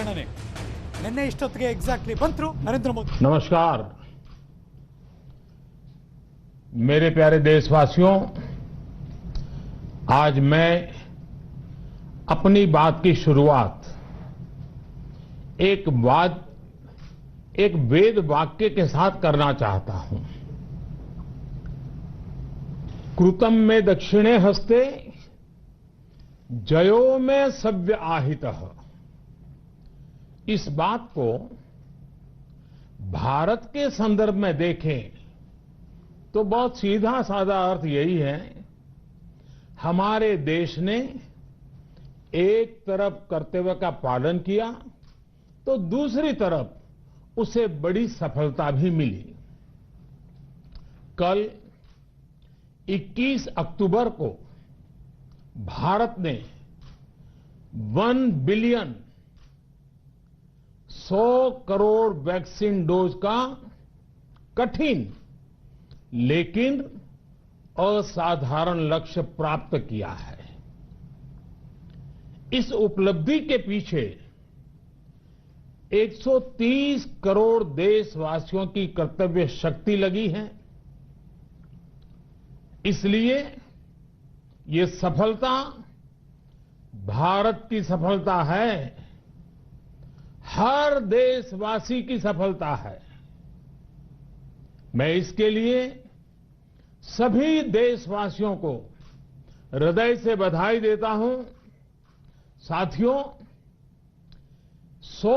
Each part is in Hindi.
ನಾರಾಯಣನೇ ನಿನ್ನೆ ಇಷ್ಟೊತ್ತಿಗೆ ಎಕ್ಸಾಕ್ಟ್ಲಿ ಬಂದ್ರು नरेंद्र मोदी। नमस्कार मेरे प्यारे देशवासियों, आज मैं अपनी बात की शुरुआत एक वेद वाक्य के साथ करना चाहता हूं। कृतं में दक्षिणे हस्ते जयो में सव्य आहितः। इस बात को भारत के संदर्भ में देखें तो बहुत सीधा साधा अर्थ यही है, हमारे देश ने एक तरफ कर्तव्य का पालन किया तो दूसरी तरफ उसे बड़ी सफलता भी मिली। कल 21 अक्टूबर को भारत ने 1 बिलियन 100 करोड़ वैक्सीन डोज का कठिन लेकिन असाधारण लक्ष्य प्राप्त किया है। इस उपलब्धि के पीछे 130 करोड़ देशवासियों की कर्तव्य शक्ति लगी है। इसलिए ये सफलता भारत की सफलता है, हर देशवासी की सफलता है। मैं इसके लिए सभी देशवासियों को हृदय से बधाई देता हूं। साथियों, 100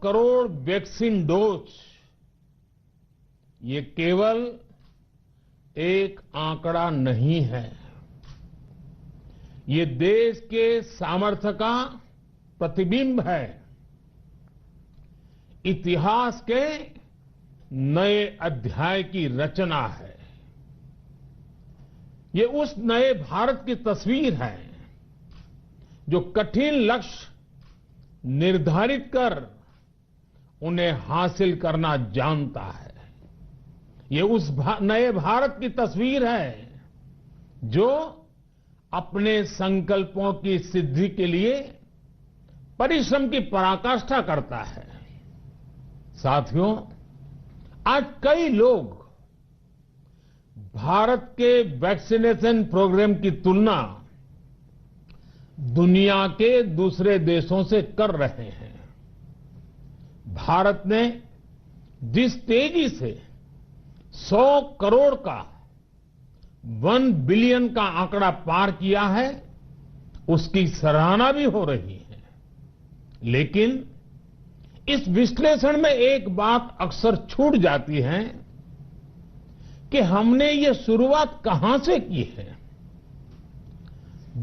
करोड़ वैक्सीन डोज ये केवल एक आंकड़ा नहीं है, ये देश के सामर्थ्य का प्रतिबिंब है, इतिहास के नए अध्याय की रचना है। ये उस नए भारत की तस्वीर है जो कठिन लक्ष्य निर्धारित कर उन्हें हासिल करना जानता है। ये उस नए भारत की तस्वीर है जो अपने संकल्पों की सिद्धि के लिए परिश्रम की पराकाष्ठा करता है। साथियों, आज कई लोग भारत के वैक्सीनेशन प्रोग्राम की तुलना दुनिया के दूसरे देशों से कर रहे हैं। भारत ने जिस तेजी से 100 करोड़ का 1 बिलियन का आंकड़ा पार किया है, उसकी सराहना भी हो रही है। लेकिन इस विश्लेषण में एक बात अक्सर छूट जाती है कि हमने ये शुरुआत कहां से की है।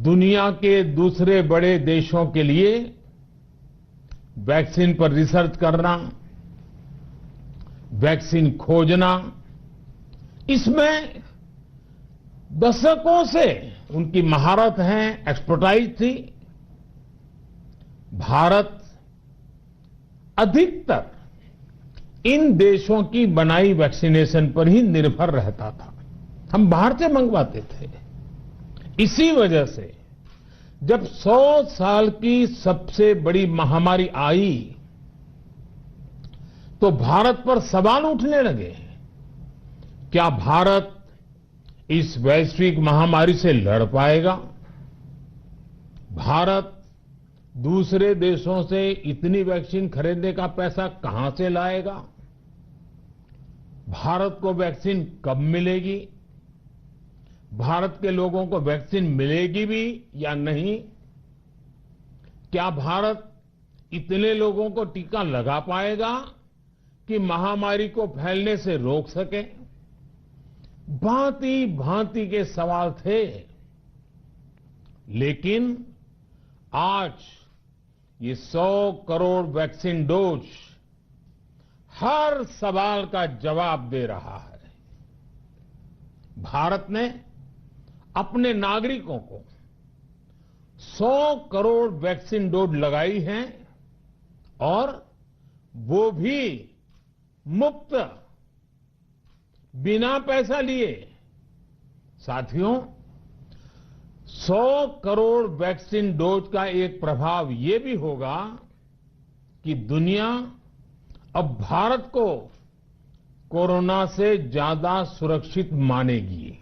दुनिया के दूसरे बड़े देशों के लिए वैक्सीन पर रिसर्च करना, वैक्सीन खोजना, इसमें दशकों से उनकी महारत है, एक्सपर्टाइज थी। भारत अधिकतर इन देशों की बनाई वैक्सीनेशन पर ही निर्भर रहता था, हम बाहर से मंगवाते थे। इसी वजह से जब 100 साल की सबसे बड़ी महामारी आई तो भारत पर सवाल उठने लगे, क्या भारत इस वैश्विक महामारी से लड़ पाएगा? भारत दूसरे देशों से इतनी वैक्सीन खरीदने का पैसा कहां से लाएगा? भारत को वैक्सीन कब मिलेगी? भारत के लोगों को वैक्सीन मिलेगी भी या नहीं? क्या भारत इतने लोगों को टीका लगा पाएगा कि महामारी को फैलने से रोक सके? भांति भांति के सवाल थे, लेकिन आज ये 100 करोड़ वैक्सीन डोज हर सवाल का जवाब दे रहा है। भारत ने अपने नागरिकों को 100 करोड़ वैक्सीन डोज लगाई हैं और वो भी मुफ्त, बिना पैसा लिए। साथियों, 100 करोड़ वैक्सीन डोज का एक प्रभाव ये भी होगा कि दुनिया अब भारत को कोरोना से ज्यादा सुरक्षित मानेगी।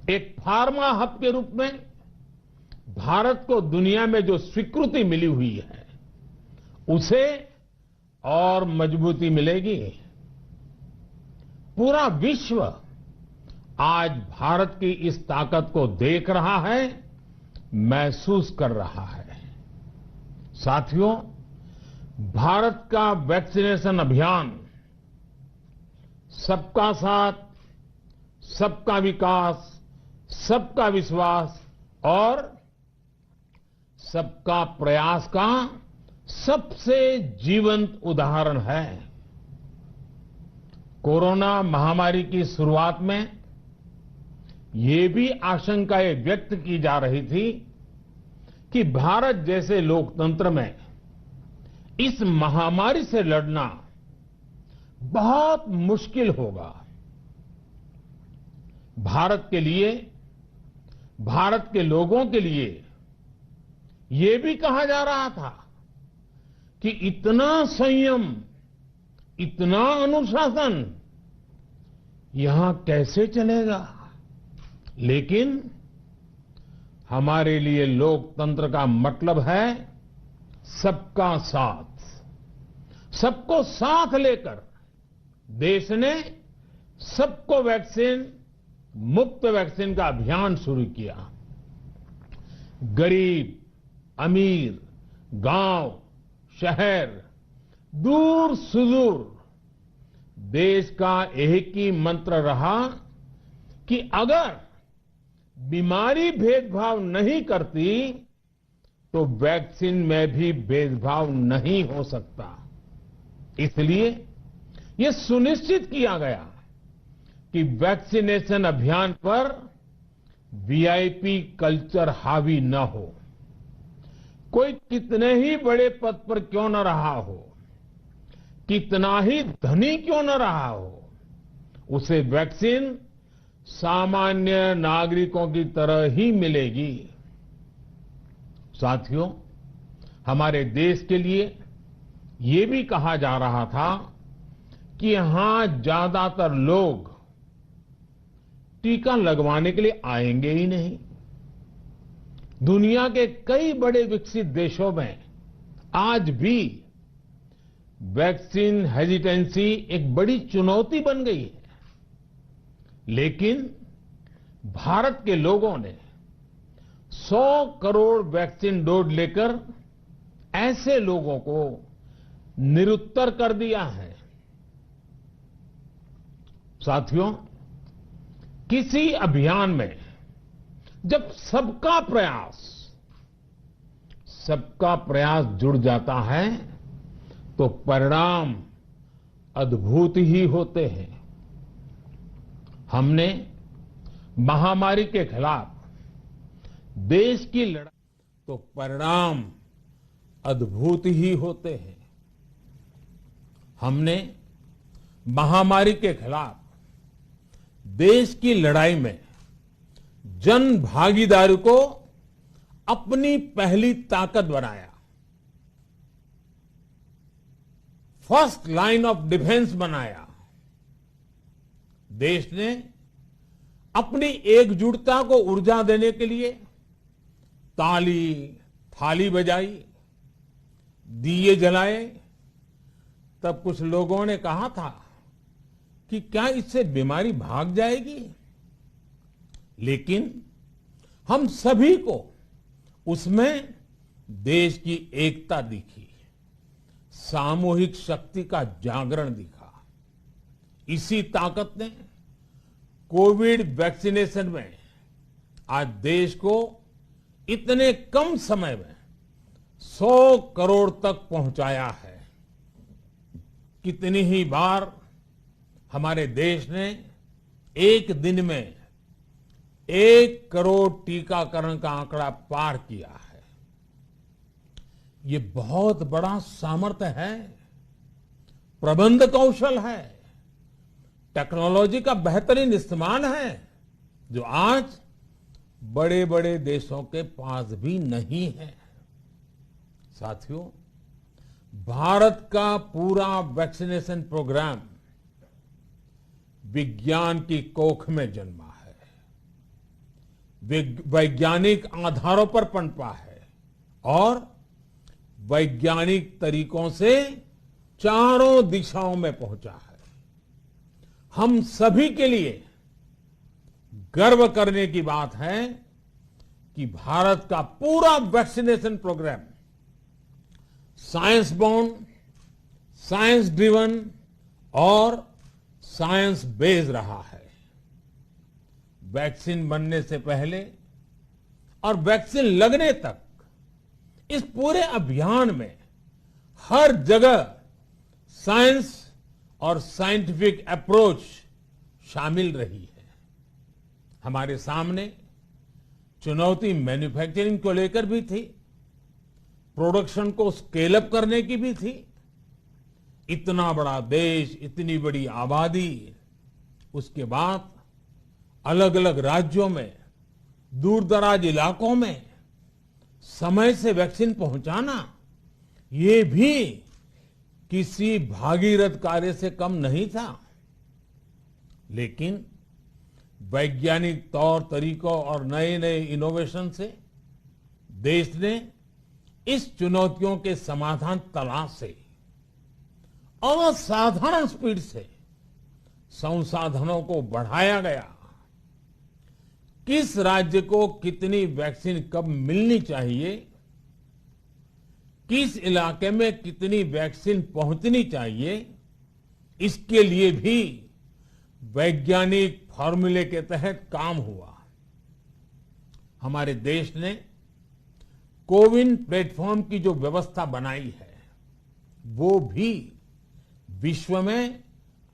एक फार्मा हब के रूप में भारत को दुनिया में जो स्वीकृति मिली हुई है, उसे और मजबूती मिलेगी। पूरा विश्व आज भारत की इस ताकत को देख रहा है, महसूस कर रहा है। साथियों, भारत का वैक्सीनेशन अभियान सबका साथ, सबका विकास, सबका विश्वास और सबका प्रयास का सबसे जीवंत उदाहरण है। कोरोना महामारी की शुरुआत में ये भी आशंकाएं व्यक्त की जा रही थी कि भारत जैसे लोकतंत्र में इस महामारी से लड़ना बहुत मुश्किल होगा। भारत के लिए, भारत के लोगों के लिए ये भी कहा जा रहा था कि इतना संयम, इतना अनुशासन यहां कैसे चलेगा। लेकिन हमारे लिए लोकतंत्र का मतलब है सबका साथ। सबको साथ लेकर देश ने सबको वैक्सीन, मुफ्त वैक्सीन का अभियान शुरू किया। गरीब, अमीर, गांव, शहर, दूर सुदूर, देश का एक ही मंत्र रहा कि अगर बीमारी भेदभाव नहीं करती तो वैक्सीन में भी भेदभाव नहीं हो सकता। इसलिए यह सुनिश्चित किया गया कि वैक्सीनेशन अभियान पर वीआईपी कल्चर हावी न हो। कोई कितने ही बड़े पद पर क्यों न रहा हो, कितना ही धनी क्यों न रहा हो, उसे वैक्सीन सामान्य नागरिकों की तरह ही मिलेगी। साथियों, हमारे देश के लिए ये भी कहा जा रहा था कि यहां ज्यादातर लोग टीका लगवाने के लिए आएंगे ही नहीं। दुनिया के कई बड़े विकसित देशों में आज भी वैक्सीन हेजिटेंसी एक बड़ी चुनौती बन गई है। लेकिन भारत के लोगों ने 100 करोड़ वैक्सीन डोज लेकर ऐसे लोगों को निरुत्तर कर दिया है। साथियों, किसी अभियान में जब सबका प्रयास जुड़ जाता है तो परिणाम अद्भुत ही होते हैं। हमने महामारी के खिलाफ देश की लड़ाई, तो परिणाम अद्भुत ही होते हैं। हमने महामारी के खिलाफ देश की लड़ाई में जन भागीदारी को अपनी पहली ताकत बनाया। फर्स्ट लाइन ऑफ डिफेंस बनाया। देश ने अपनी एकजुटता को ऊर्जा देने के लिए ताली, थाली बजाई, दिए जलाए। तब कुछ लोगों ने कहा था कि क्या इससे बीमारी भाग जाएगी? लेकिन हम सभी को उसमें देश की एकता दिखी, सामूहिक शक्ति का जागरण दिखा। इसी ताकत ने कोविड वैक्सीनेशन में आज देश को इतने कम समय में 100 करोड़ तक पहुंचाया है। कितनी ही बार हमारे देश ने एक दिन में 1 करोड़ टीकाकरण का आंकड़ा पार किया है। ये बहुत बड़ा सामर्थ्य है, प्रबंध कौशल है, टेक्नोलॉजी का बेहतरीन इस्तेमाल है, जो आज बड़े बड़े देशों के पास भी नहीं है। साथियों, भारत का पूरा वैक्सीनेशन प्रोग्राम विज्ञान की कोख में जन्मा है, वैज्ञानिक आधारों पर पनपा है और वैज्ञानिक तरीकों से चारों दिशाओं में पहुंचा है। हम सभी के लिए गर्व करने की बात है कि भारत का पूरा vaccination programme science born, science driven और साइंस बेस्ड रहा है। वैक्सीन बनने से पहले और वैक्सीन लगने तक इस पूरे अभियान में हर जगह साइंस और साइंटिफिक अप्रोच शामिल रही है। हमारे सामने चुनौती मैन्युफैक्चरिंग को लेकर भी थी, प्रोडक्शन को स्केल अप करने की भी थी। इतना बड़ा देश, इतनी बड़ी आबादी, उसके बाद अलग अलग राज्यों में, दूर दराज इलाकों में समय से वैक्सीन पहुंचाना, ये भी किसी भागीरथ कार्य से कम नहीं था। लेकिन वैज्ञानिक तौर तरीकों और नए नए इनोवेशन से देश ने इस चुनौतियों के समाधान तलाशे और असाधारण स्पीड से संसाधनों को बढ़ाया गया। किस राज्य को कितनी वैक्सीन कब मिलनी चाहिए, किस इलाके में कितनी वैक्सीन पहुंचनी चाहिए, इसके लिए भी वैज्ञानिक फॉर्मूले के तहत काम हुआ। हमारे देश ने कोविन प्लेटफॉर्म की जो व्यवस्था बनाई है, वो भी विश्व में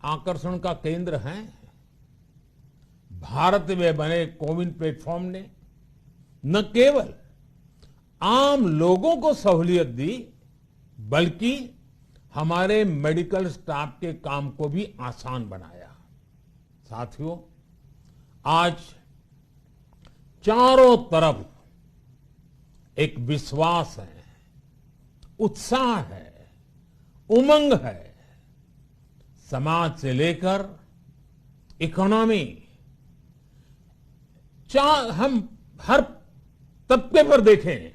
आकर्षण का केंद्र है। भारत में बने कोविन प्लेटफॉर्म ने न केवल आम लोगों को सहूलियत दी, बल्कि हमारे मेडिकल स्टाफ के काम को भी आसान बनाया। साथियों, आज चारों तरफ एक विश्वास है, उत्साह है, उमंग है। समाज से लेकर इकोनॉमी, हम हर तबके पर देखें,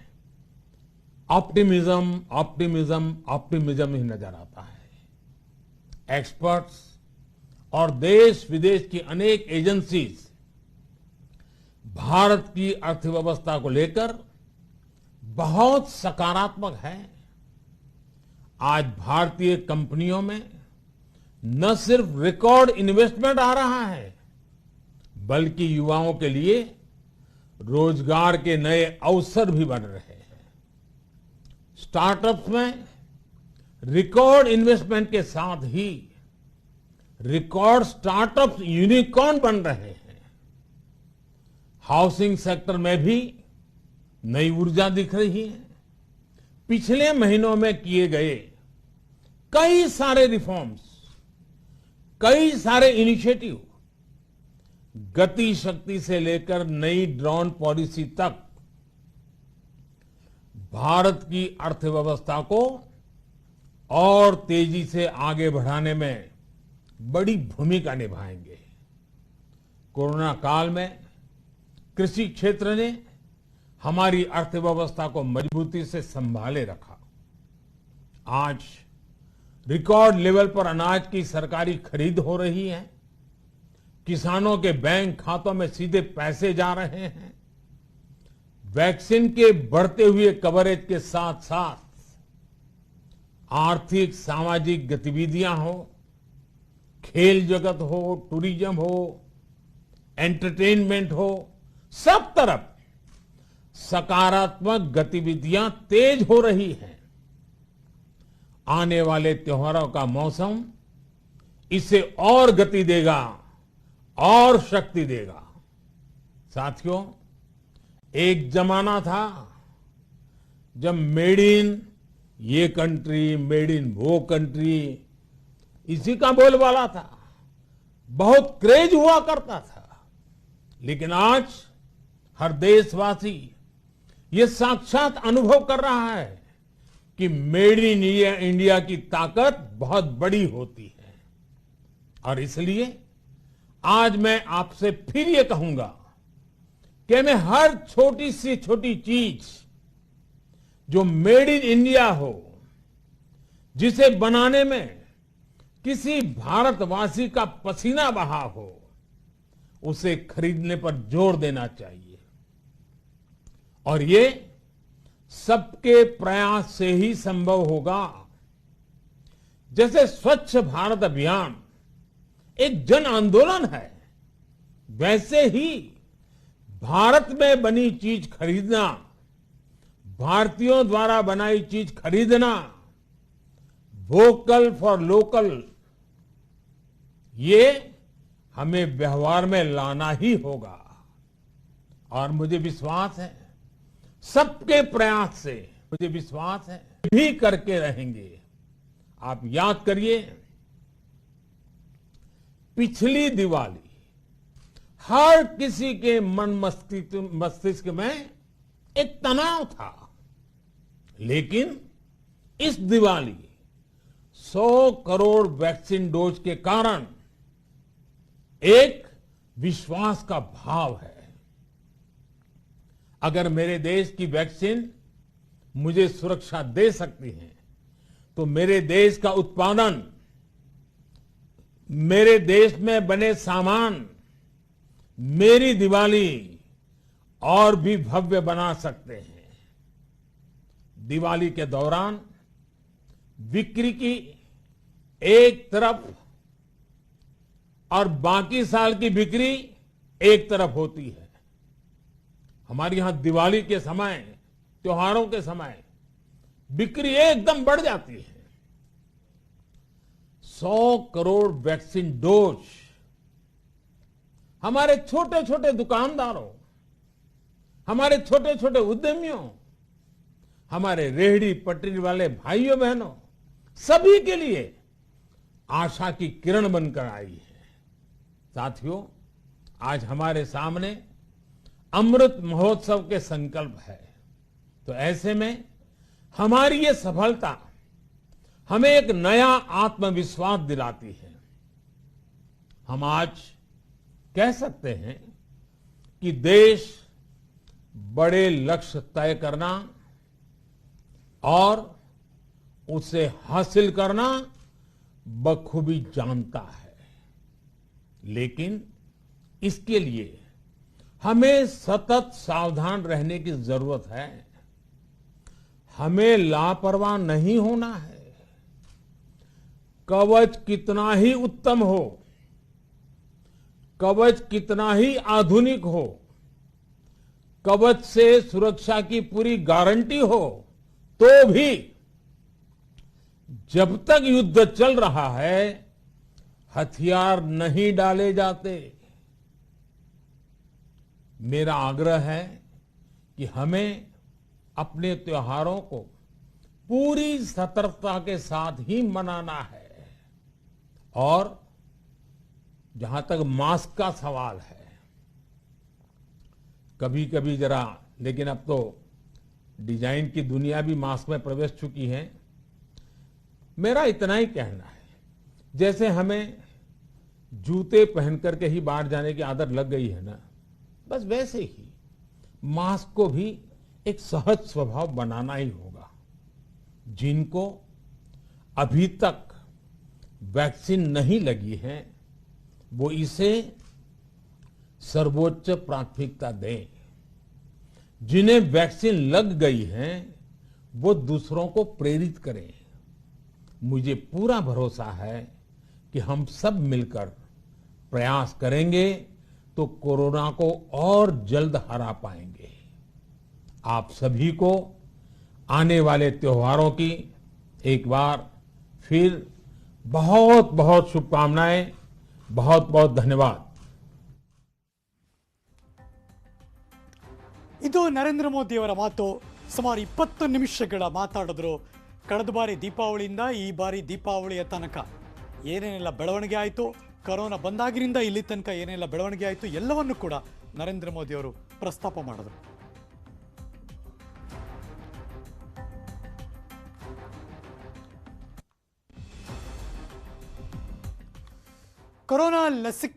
ऑप्टिमिज्म, ऑप्टिमिज्म, ऑप्टिमिज्म ही नजर आता है। एक्सपर्ट्स और देश विदेश की अनेक एजेंसीज भारत की अर्थव्यवस्था को लेकर बहुत सकारात्मक है। आज भारतीय कंपनियों में न सिर्फ रिकॉर्ड इन्वेस्टमेंट आ रहा है, बल्कि युवाओं के लिए रोजगार के नए अवसर भी बन रहे हैं। स्टार्टअप्स में रिकॉर्ड इन्वेस्टमेंट के साथ ही रिकॉर्ड स्टार्टअप्स यूनिकॉर्न बन रहे हैं। हाउसिंग सेक्टर में भी नई ऊर्जा दिख रही है। पिछले महीनों में किए गए कई सारे रिफॉर्म्स, कई सारे इनिशिएटिव, गति शक्ति से लेकर नई ड्रोन पॉलिसी तक भारत की अर्थव्यवस्था को और तेजी से आगे बढ़ाने में बड़ी भूमिका निभाएंगे। कोरोना काल में कृषि क्षेत्र ने हमारी अर्थव्यवस्था को मजबूती से संभाले रखा। आज रिकॉर्ड लेवल पर अनाज की सरकारी खरीद हो रही है। किसानों के बैंक खातों में सीधे पैसे जा रहे हैं। वैक्सीन के बढ़ते हुए कवरेज के साथ साथ आर्थिक सामाजिक गतिविधियां हो, खेल जगत हो, टूरिज्म हो, एंटरटेनमेंट हो, सब तरफ सकारात्मक गतिविधियां तेज हो रही हैं। आने वाले त्योहारों का मौसम इसे और गति देगा और शक्ति देगा। साथियों, एक जमाना था जब मेड इन ये कंट्री, मेड इन वो कंट्री, इसी का बोलबाला था, बहुत क्रेज हुआ करता था। लेकिन आज हर देशवासी ये साक्षात अनुभव कर रहा है कि मेड इन इंडिया की ताकत बहुत बड़ी होती है। और इसलिए आज मैं आपसे फिर ये कहूंगा कि मैं हर छोटी से छोटी चीज जो मेड इन इंडिया हो, जिसे बनाने में किसी भारतवासी का पसीना बहा हो, उसे खरीदने पर जोर देना चाहिए। और ये सबके प्रयास से ही संभव होगा। जैसे स्वच्छ भारत अभियान एक जन आंदोलन है, वैसे ही भारत में बनी चीज खरीदना, भारतीयों द्वारा बनाई चीज खरीदना, वोकल फॉर लोकल, ये हमें व्यवहार में लाना ही होगा। और मुझे विश्वास है, सबके प्रयास से मुझे विश्वास है भी करके रहेंगे। आप याद करिए, पिछली दिवाली हर किसी के मन मस्तिष्क में एक तनाव था, लेकिन इस दिवाली 100 करोड़ वैक्सीन डोज के कारण एक विश्वास का भाव है। अगर मेरे देश की वैक्सीन मुझे सुरक्षा दे सकती है, तो मेरे देश का उत्पादन, मेरे देश में बने सामान मेरी दिवाली और भी भव्य बना सकते हैं। दिवाली के दौरान बिक्री की एक तरफ और बाकी साल की बिक्री एक तरफ होती है। हमारे यहां दिवाली के समय, त्योहारों के समय बिक्री एकदम बढ़ जाती है। 100 करोड़ वैक्सीन डोज हमारे छोटे छोटे दुकानदारों, हमारे छोटे छोटे उद्यमियों, हमारे रेहड़ी पटरी वाले भाइयों बहनों, सभी के लिए आशा की किरण बनकर आई है। साथियों, आज हमारे सामने अमृत महोत्सव के संकल्प है, तो ऐसे में हमारी ये सफलता हमें एक नया आत्मविश्वास दिलाती है। हम आज कह सकते हैं कि देश बड़े लक्ष्य तय करना और उसे हासिल करना बखूबी जानता है, लेकिन इसके लिए हमें सतत सावधान रहने की जरूरत है। हमें लापरवाह नहीं होना है। कवच कितना ही उत्तम हो, कवच कितना ही आधुनिक हो, कवच से सुरक्षा की पूरी गारंटी हो, तो भी जब तक युद्ध चल रहा है, हथियार नहीं डाले जाते। मेरा आग्रह है कि हमें अपने त्योहारों को पूरी सतर्कता के साथ ही मनाना है। और जहां तक मास्क का सवाल है, कभी कभी जरा, लेकिन अब तो डिजाइन की दुनिया भी मास्क में प्रवेश चुकी है। मेरा इतना ही कहना है, जैसे हमें जूते पहन करके ही बाहर जाने की आदत लग गई है ना, बस वैसे ही मास्क को भी एक सहज स्वभाव बनाना ही होगा। जिनको अभी तक वैक्सीन नहीं लगी है, वो इसे सर्वोच्च प्राथमिकता दें। जिन्हें वैक्सीन लग गई है, वो दूसरों को प्रेरित करें। मुझे पूरा भरोसा है कि हम सब मिलकर प्रयास करेंगे तो कोरोना को और जल्द हरा पाएंगे। आप सभी को आने वाले त्योहारों की एक बार फिर बहुत बहुत शुभकामनाएं, बहुत बहुत धन्यवाद। ಇದು ನರೇಂದ್ರ ಮೋದಿಯವರ ಮಾತು. ಸುಮಾರು 20 ನಿಮಿಷಗಳ ಮಾತಾಡಿದ್ರು. ಕಳೆದ ಬಾರಿ ದೀಪಾವಳಿಯಿಂದ ಈ ಬಾರಿ ದೀಪಾವಳಿಯ ತನಕ ಏನೇನೆಲ್ಲ ಬೆಳವಣಿಗೆ ಆಯಿತು, ಕೊರೋನಾ ಬಂದಾಗಿನಿಂದ ಇಲ್ಲಿ ತನಕ ಏನೆಲ್ಲ ಬೆಳವಣಿಗೆ ಆಯಿತು, ಎಲ್ಲವನ್ನು ಕೂಡ ನರೇಂದ್ರ ಮೋದಿಯವರು ಪ್ರಸ್ತಾಪ ಮಾಡಿದ್ರು. ಕೊರೋನಾ ಲಸಿಕೆ